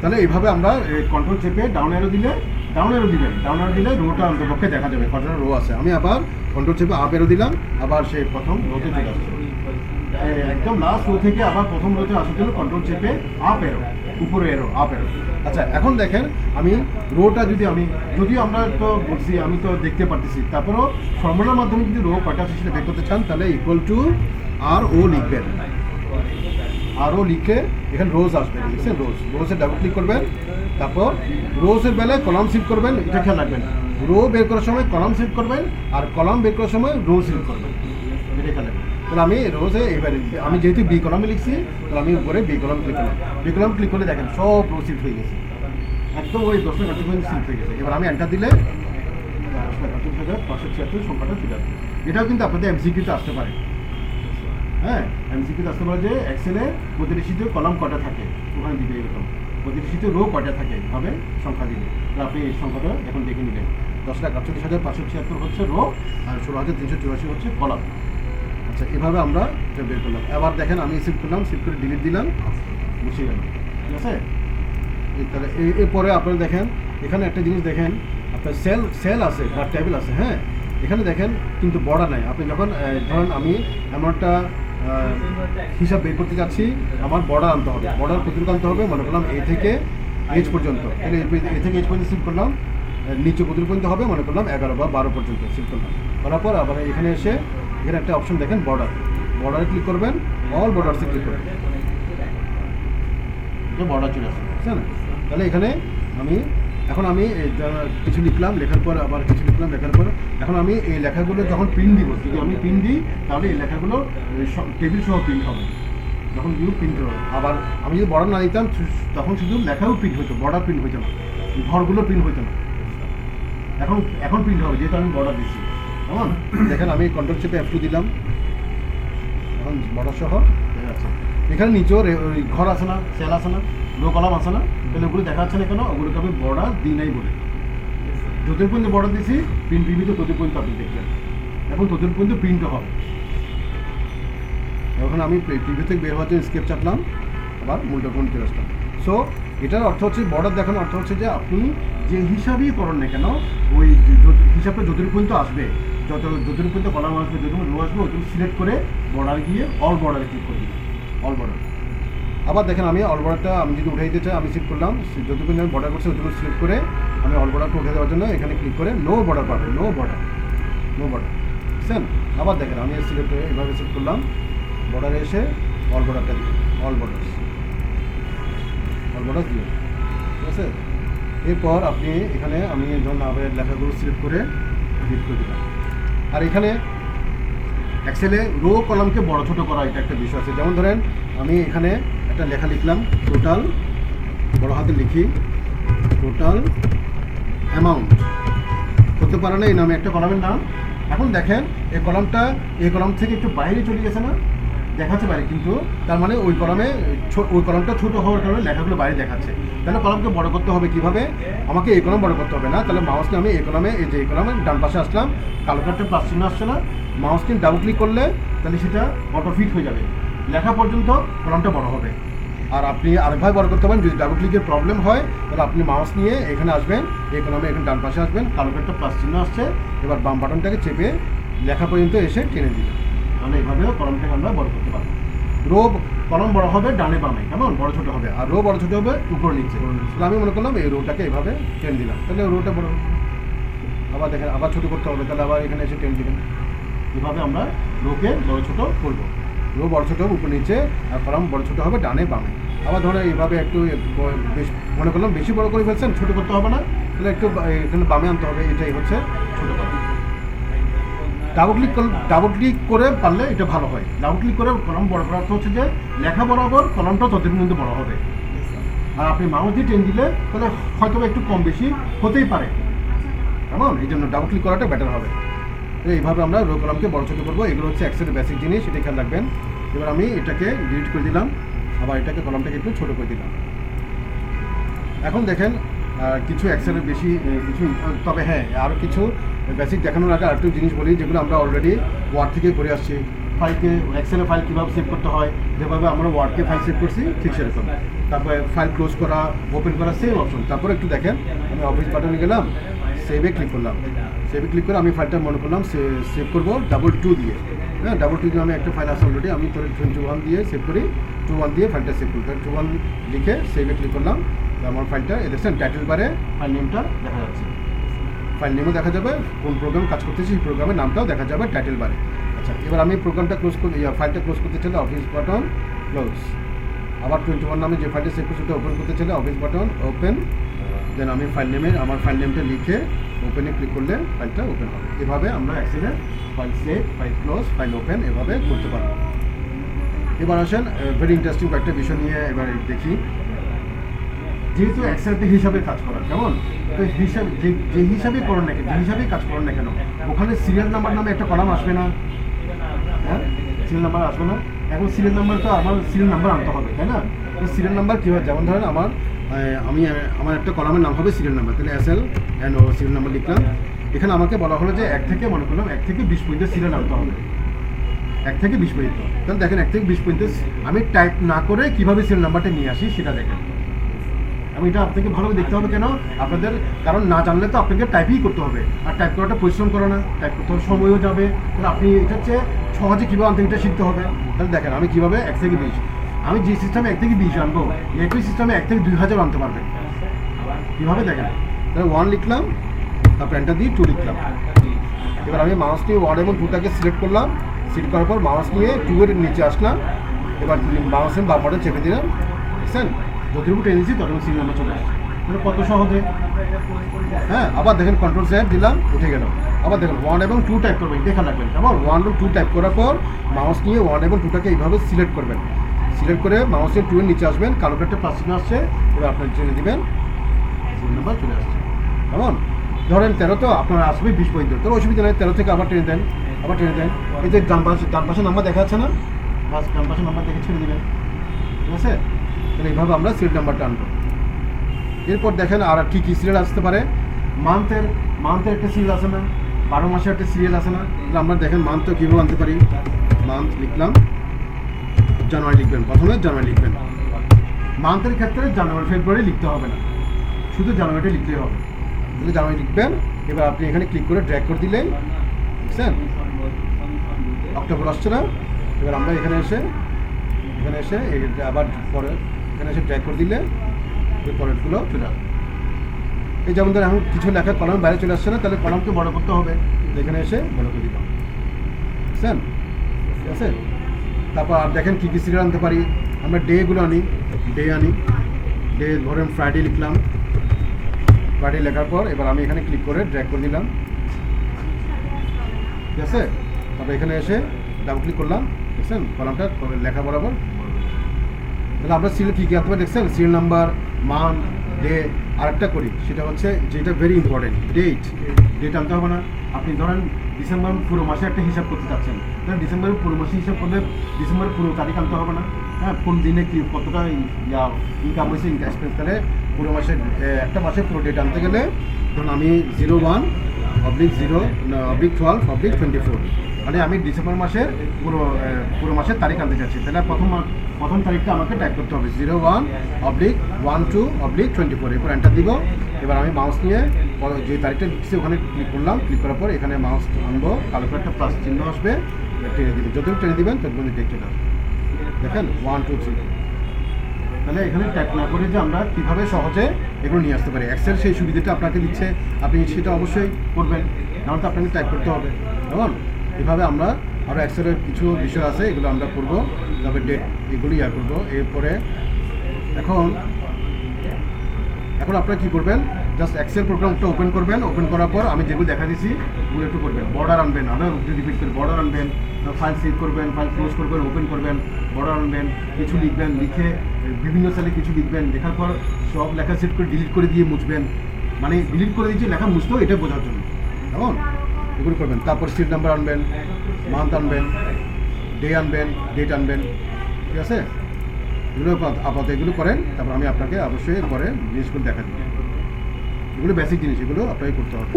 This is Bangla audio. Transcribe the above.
তাহলে এইভাবে আমরা কন্ট্রোল চেপে ডাউন অ্যারো দিলে রোটা অন্তপক্ষে দেখা যাবে কতটা রো আছে। আমি আবার কন্ট্রোল চেপে আপ অ্যারো দিলাম, আবার সেই প্রথম রোতে চলে আসছে। একদম লাস্ট রো থেকে আবার প্রথম রোতে আসার জন্য কন্ট্রোল চেপে আপ অ্যারো, উপরে অ্যারো, আপ অ্যারো। আচ্ছা, এখন দেখেন আমি রোটা যদিও আমরা তো বলছি, আমি তো দেখতে পারতেছি, তারপরেও ফর্মুলার মাধ্যমে যদি রো কয়টা আছে সেটা বের করতে চান তাহলে ইকুয়াল টু আর ও লিখবেন। আরও লিখে এখানে রোজ আসবে, লিখছেন রোজে ডাবল ক্লিক করবেন, তারপর রোজের বেলায় কলাম সিলেক্ট করবেন। এটা খেয়াল রাখবেন, রো বের করার সময় কলাম সিলেক্ট করবেন আর কলাম বের করার সময় রো সিলেক্ট করবেন, এটা খেয়াল রাখবেন। তাহলে আমি রোজে এবারে আমি যেহেতু বি কলামে লিখছি, তাহলে আমি উপরে বি কলাম ক্লিক করলাম। বি কলাম ক্লিক করলে দেখেন সব রো সিলেক্ট হয়ে গেছে, একদম ওই 10,38 সিলেক্ট হয়ে গেছে। এবার আমি এন্টার দিলে 10,38,576 সংখ্যাটা চলে আসবে। এটাও কিন্তু আপনাদের এমসিকিউতে আসতে পারে। হ্যাঁ, এমসিকিউতে আসতে পারে যে এক্সেলে প্রতিটি শীটে কলাম কটা থাকে, ওখানে দিবে এরকম প্রতিটি শীটে রো কটা থাকে, এভাবে সংখ্যা দিবে। তো আপনি এই সংখ্যাটা এখন দেখে নিলেন, 10,48,576 হচ্ছে রো আর 16,384 হচ্ছে কলাম। আচ্ছা, এভাবে আমরা এটা বের করলাম। এবার দেখেন আমি সিফট করলাম, সিফট করে ডিলিট দিলাম, বসে গেল। ঠিক আছে, তাহলে এরপরে আপনারা দেখেন এখানে একটা জিনিস দেখেন, আপনার সেল আছে বা টেবিল আছে। হ্যাঁ, এখানে দেখেন কিন্তু বর্ডার নাই। আপনি যখন ধরেন আমি এমন একটা হিসাব বের করতে যাচ্ছি, আমার বর্ডার আনতে হবে। বর্ডার কতটুকু আনতে হবে, মনে করলাম এ থেকে এইচ পর্যন্ত, তাহলে এ থেকে এইচ পর্যন্ত সিলেক্ট করলাম। নিচে কতটুকু পর্যন্ত হবে, মনে করলাম 11 বা 12 পর্যন্ত সিলেক্ট করলাম। করার পর আবার এখানে এসে এখানে একটা অপশন দেখেন বর্ডারে ক্লিক করবেন, অল বর্ডারসে ক্লিক করবেন, বর্ডার চলে আসবে। বুঝছেন? তাহলে এখানে এখন আমি কিছু লিখলাম, লেখার পর আবার কিছু লিখলাম, লেখার পর এখন আমি এই লেখাগুলো যখন প্রিন্ট দিব, যদি আমি প্রিন্ট দিই তাহলে এই লেখাগুলো টেবিল সহ প্রিন্ট হবে। যখন প্রিন্ট হবে, আবার আমি যদি বর্ডার না দিতাম তখন শুধু লেখাও প্রিন্ট হতো, বর্ডার প্রিন্ট হইতো না, ঘরগুলো প্রিন্ট হইতো না। এখন প্রিন্ট হবে যেহেতু আমি বর্ডার দিচ্ছি। কেমন দেখেন, আমি কন্ট্রোল চেপে F2 দিলাম, এখন বর্ডার সহ দেখা যাচ্ছে। এখানে নিচেও ঘর আছে না, সেল আছে না, লো কলাম আছে না, তাহলে ওগুলো দেখা যাচ্ছে না কেন, ওগুলোকে আমি বর্ডার দিই নাই বলে। যতদিন পর্যন্ত বর্ডার দিয়েছি প্রিন্ট প্রিভিতে ততদিন পর্যন্ত আপনি দেখবেন, এখন ততদিন পর্যন্ত প্রিন্টও হবে। এখন আমি প্রিভিউ থেকে বের হওয়ার জন্য স্কেপ চাপলাম, আবার মূল ডকুমেন্ট চলে আসলাম। সো এটার অর্থ হচ্ছে, বর্ডার দেখানোর অর্থ হচ্ছে যে আপনি যে হিসাবেই করেন না কেন, ওই হিসাবটা যতদিন পর্যন্ত আসবে, যতদিন পর্যন্ত কলাম আসবে, যতদিন রো আসবে, ওইটুকু সিলেক্ট করে বর্ডার গিয়ে অল বর্ডারে ক্লিক করে দিলাম, অল বর্ডার। আবার দেখেন আমি অল বর্ডারটা আমি যদি উঠে দিতে চাই, আমি সিলেক্ট করলাম, যতক্ষণ আমি বর্ডার করছি ওইটুকু সিলেক্ট করে আমি অল বর্ডারটা উঠে দেওয়ার জন্য এখানে ক্লিক করে নো বর্ডার পাবেন, নো বর্ডার বুঝছেন? আবার দেখেন আমি সিলেক্ট করে এভাবে সিলেক্ট করলাম, বর্ডারে এসে অল বর্ডারটা দিই, অল বর্ডার দিয়ে, ঠিক আছে? এরপর আপনি এখানে আমি যখন আবার লেখাগুলো সিলেক্ট করে এডিট করে দিলাম। আর এখানে এক্সেলে রো কলামকে বড় ছোটো করা এটা একটা বিষয় আছে। যেমন ধরেন আমি এখানে একটা লেখা লিখলাম, টোটাল, বড় হাতে লিখি, টোটাল অ্যামাউন্ট করতে পারে না এই নামে একটা কলামের নাম। এখন দেখেন এই কলাম থেকে একটু বাইরে চলে গেছে না, দেখাচ্ছে বাইরে, কিন্তু তার মানে ওই কলামটা ছোটো হওয়ার কারণে লেখাগুলো বাইরে দেখাচ্ছে। তাহলে কলামকে বড় করতে হবে কীভাবে, আমাকে এই কলাম বড় করতে হবে না, তাহলে মাউসকে আমি এই কলামের ডান পাশে আসলাম, কালো কার্ডটা প্লাস চিহ্ন আসছে না, মাউসকে ডাবল ক্লিক করলে তাহলে সেটা অটো ফিট হয়ে যাবে, লেখা পর্যন্ত কলামটা বড় হবে। আর আপনি আরেকভাবে বড় করতে পারেন, যদি ডাবল ক্লিকের প্রবলেম হয় তাহলে আপনি মাউস নিয়ে এখানে আসবেন, এই কলামে এখানে ডান পাশে আসবেন, কালো কার্ডটা প্লাস চিহ্ন আসছে, এবার বাম বাটনটাকে চেপে লেখা পর্যন্ত এসে টেনে দিবেন। তাহলে এইভাবেও কলমটাকে আমরা বড় করতে পারবো। রো কলম বড় হবে ডানে বামে, কেমন বড় ছোটো হবে, আর রো বড় ছোটো হবে উপর নিচে। তাহলে আমি মনে করলাম এই রোটাকে এইভাবে টেনে দিলাম, তাহলে রোটা বড় হবে। আবার দেখেন আবার ছোটো করতে হবে, তাহলে আবার এখানে এসে টেনে দিবেন। এভাবে আমরা রোকে বড় ছোটো করবো, রো বড় ছোটো হবে উপর নিচে, আর কলম বড় ছোটো হবে ডানে বামে। আবার ধরো এইভাবে একটু মনে করলাম বেশি বড় করে ফেলছেন, ছোটো করতে হবে না, তাহলে একটু এখানে বামে আনতে হবে, এটাই হচ্ছে ছোটো কলম। ডাবল ক্লিক করে পারলে এটা ভালো হয়। ডাবল ক্লিক করে কলম বড় করার অর্থ হচ্ছে যে লেখা বরাবর কলমটা ততদিন কিন্তু বড় হবে। আর আপনি মাউস দিয়ে টেন দিলে তাহলে হয়তো একটু কম বেশি হতেই পারে, কেমন? এই জন্য ডাবল ক্লিক করাটা বেটার হবে। এইভাবে আমরা রো কলমকে বড় ছোটো করবো। এগুলো হচ্ছে এক্সেলের বেসিক জিনিস, এটা খেয়াল রাখবেন। এবার আমি এটাকে ডিলিট করে দিলাম, আবার এটাকে কলমটাকে একটু ছোটো করে দিলাম। এখন দেখেন কিছু এক্সেলের বেশি কিছু, তবে হ্যাঁ আরও কিছু বেসিক দেখানোর আগে আরেকটু জিনিস বলি, যেগুলো আমরা অলরেডি ওয়ার্ড থেকে করে আসছি। ফাইলকে এক্সেলে ফাইল কীভাবে সেভ করতে হয়, যেভাবে আমরা ওয়ার্ডকে ফাইল সেভ করছি ঠিক সেরকম। তারপরে ফাইল ক্লোজ করা, ওপেন করা, সেম অপশন। তারপরে একটু দেখেন, আমি অফিস বাটনে গেলাম, সেভে ক্লিক করলাম। সেভে ক্লিক করে আমি ফাইলটা মনে করলাম সেভ করবো 2 দিয়ে। হ্যাঁ, 2 দিয়ে আমি একটা ফাইল আছে অলরেডি, আমি 21 দিয়ে সেভ করি, 21 দিয়ে ফাইলটা সেভ করি। 21 লিখে সেভে ক্লিক করলাম, আমার ফাইলটা দেখছেন টাইটেল বারে ফাইল নেমটা দেখা যাচ্ছে। ফাইল নেমও দেখা যাবে, কোন প্রোগ্রাম কাজ করতেছি সেই প্রোগ্রামের নামটাও দেখা যাবে টাইটেল বারে। আচ্ছা, এবার আমি প্রোগ্রামটা ক্লোজ করতে, ফাইলটা ক্লোজ করতে চাইলে অফিস বাটন ক্লোজ। আবার 21 নামে যে ফাইলটা সেভ করছি ওটা ওপেন করতে চাইলে অফিস বাটন ওপেন। দেন আমি ফাইল নেমের আমার ফাইল নেমটা লিখে ওপেনে ক্লিক করলে ফাইলটা ওপেন হবে। এভাবে আমরা এক্সেলে file save, file close, file open এভাবে করতে পারবো। এবার আসেন ভেরি ইন্টারেস্টিং কয়েকটা বিষয় নিয়ে এবার দেখি। যেহেতু এক্সেলটি হিসাবে কাজ করা, কেমন তো হিসাব যে হিসাবে করেন না কেন, যে হিসাবেই কাজ করেন না কেন, ওখানে সিরিয়াল নাম্বার নামে একটা কলাম আসবে না? হ্যাঁ, সিরিয়াল নাম্বার আসবে না। এখন সিরিয়াল নাম্বার তো আমার সিরিয়াল নাম্বার আনতে হবে, তাই না? তো সিরিয়াল নাম্বার কী হয়, যেমন ধরেন আমার একটা কলামের নাম হবে সিরিয়াল নাম্বার, তাহলে SL ও সিরিয়াল নাম্বার লিখলাম। এখানে আমাকে বলা হলো যে 1 থেকে মনে করলাম 1 থেকে 20 পর্যন্ত সিরিয়াল আনতে হবে, 1 থেকে 20 পর্যন্ত। তাহলে দেখেন 1 থেকে 20 পর্যন্ত আমি টাইপ না করে কীভাবে সিরিয়াল নাম্বারটা নিয়ে আসি সেটা দেখেন। এবং এটা আপনাকে ভালোভাবে দেখতে হবে, কেন আপনাদের, কারণ না জানলে তো আপনাকে টাইপই করতে হবে, আর টাইপ করাটা পরিশ্রম করে না, টাইপ করতে হবে সময়ও যাবে। তাহলে আপনি এটা হচ্ছে সহজে কীভাবে আনতে এটা শিখতে হবে। তাহলে দেখেন আমি কীভাবে 1 থেকে 20, আমি যে সিস্টেমে 1 থেকে 20 আনবো, একই সিস্টেমে 1 থেকে 2000 আনতে পারবেন। কীভাবে দেখেন, তাহলে 1 লিখলাম, তারপর এন্টার দিয়ে 2 লিখলাম। এবার আমি মাউস নিয়ে 1 এবং 2টাকে সিলেক্ট করলাম, সিলেক্ট করার পর মাউস নিয়ে 2 এর নিচে আসলাম। এবার মাউসের বাম বাটন চেপে দিলাম, বুঝছেন? যতটুকু টেনে দিচ্ছি ততটুকু সিরিয়াল নাম্বার চলে আসছে, মানে কত সহজে। হ্যাঁ, আবার দেখেন কন্ট্রোল Z দিলাম, উঠে গেল। আবার দেখেন 1 এবং 2 টাইপ করবেন, দেখা লাগবেন। আবার 1 এবং 2 টাইপ করার পর মাউস নিয়ে 1 এবং 2টাকে এইভাবে সিলেক্ট করবেন, সিলেক্ট করে মাউসের 2 এর নিচে আসবেন, কালো একটা প্লাস চিহ্ন আসছে, ওটা আপনার টেনে দিবেন, সিরিয়াল নাম্বার চলে আসছে। কেমন? ধরেন 13 তো আপনার আসবে 20 পর্যন্ত, তো অসুবিধা নেই, 13 থেকে আবার টেনে দেন, আবার টেনে দেন। এই যে ডান পাশে নাম্বার দেখা যাচ্ছে না, বাস ডান পাশে নাম্বার দেখে ছেড়ে দেবেন, ঠিক আছে? তাহলে এইভাবে আমরা সিরিয়াল নাম্বারটা আনবো। এরপর দেখেন আর কী কী সিরিয়াল আসতে পারে। মান্থের একটা সিরিয়াল আছে না, 12 মাসের একটা সিরিয়াল আছে না। তাহলে আমরা দেখেন মান্থও কীভাবে আনতে পারি। মান্থ লিখলাম, জানুয়ারি লিখবেন, প্রথমে জানুয়ারি লিখবেন। মান্থের ক্ষেত্রে জানুয়ারি ফেব্রুয়ারি লিখতে হবে না, শুধু জানুয়ারিটা লিখলেই হবে। তাহলে জানুয়ারি লিখবেন। এবার আপনি এখানে ক্লিক করে ড্র্যাগ করে দিলেই, বুঝছেন, অক্টোবর আসছে না। এবার আমরা এখানে এসে আবার পরে এখানে এসে ড্র্যাগ করে দিলে ওই পরেরগুলো চলে আসবে। এই যেমন ধর এখন কিছু লেখা কলম বাইরে চলে আসছে না, তাহলে কলমকে বড় করতে হবে, এখানে এসে বড় করে দিলাম, বুঝছেন? ঠিক আছে। তারপর আর দেখেন কী কী সিরিয়াল আনতে পারি। আমরা ডেগুলো আনি, ডে ধরেন ফ্রাইডে লিখলাম, ফ্রাইডে লেখার পর এবার আমি এখানে ক্লিক করে ড্র্যাগ করে দিলাম, ঠিক আছে। তারপর এখানে এসে ডাবল ক্লিক করলাম, দেখছেন কলামটা লেখা বরাবর। তাহলে আমরা সিরিয়াল কী কী আনতে পারি দেখছেন, সিরিয়াল নাম্বার, মান্থ, ডে। আরেকটা করি, সেটা হচ্ছে যেটা ভেরি ইম্পর্টেন্ট, ডেট আনতে হবে না। আপনি ধরেন ডিসেম্বর পুরো মাসে একটা হিসাব করতে চাচ্ছেন, তাহলে ডিসেম্বরের পুরো মাসে হিসাব করলে ডিসেম্বরের পুরো তারিখ আনতে হবে না। হ্যাঁ, কোন দিনে কি কতটা ইনকাম হয়েছে, এক্সপেন্স, তাহলে পুরো মাসের একটা মাসের পুরো ডেট আনতে গেলে ধরুন আমি 01/0/12/24, মানে আমি ডিসেম্বর মাসের পুরো মাসের তারিখ আনতে চাচ্ছি। তাহলে প্রথম তারিখটা আমাকে টাইপ করতে হবে 01/12/24, এরপর এন্টার দিব। এবার আমি মাউস নিয়ে যে তারিখটা দিচ্ছি ওখানে ক্লিক করলাম, ক্লিক করার পর এখানে মাউস আনবো, কালো করে একটা প্লাস চিহ্ন আসবে, টেনে দিবেন, যতটুকু টেনে দিবেন ততটুকু ডেট চলে আসবে। দেখেন 1 2 3। তাহলে এখানে টাইপ না করে যে আমরা কীভাবে সহজে এগুলো নিয়ে আসতে পারি। এক্সেল সেই সুবিধাটা আপনাকে দিচ্ছে, আপনি সেটা অবশ্যই করবেন, নাহলে তো আপনাকে টাইপ করতে হবে। কেমন? এভাবে আমরা আরও এক্সেলের কিছু বিষয় আছে, এগুলো আমরা করবো, তবে ডেট এগুলি করবো। এরপরে এখন আপনারা কী করবেন, জাস্ট এক্সেল প্রোগ্রামটা ওপেন করবেন, ওপেন করার পর আমি যেগুলো দেখা দিচ্ছি ওগুলো একটু করবেন। বর্ডার আনবেন, আবার রিপিট করে বর্ডার আনবেন, ফাইল সেভ করবেন, ফাইল ক্লোজ করবেন, ওপেন করবেন, বর্ডার আনবেন, কিছু লিখবেন, লিখে বিভিন্ন সেলে কিছু লিখবেন, লেখার পর সব লেখা সেভ করে ডিলিট করে দিয়ে মুছবেন, মানে ডিলিট করে দিয়েছি লেখা মুছতেও এটা বোঝার জন্য। কেমন? এগুলো করবেন। তারপর সিরিয়াল নাম্বার আনবেন, মান্থ আনবেন, ডে আনবেন, ডেট আনবেন, ঠিক আছে। এগুলো আপাতত এগুলো করেন, তারপর আমি আপনাকে অবশ্যই পরে জিনিসগুলো দেখা দিই। এগুলো বেসিক জিনিস, এগুলো আপনাকে করতে হবে।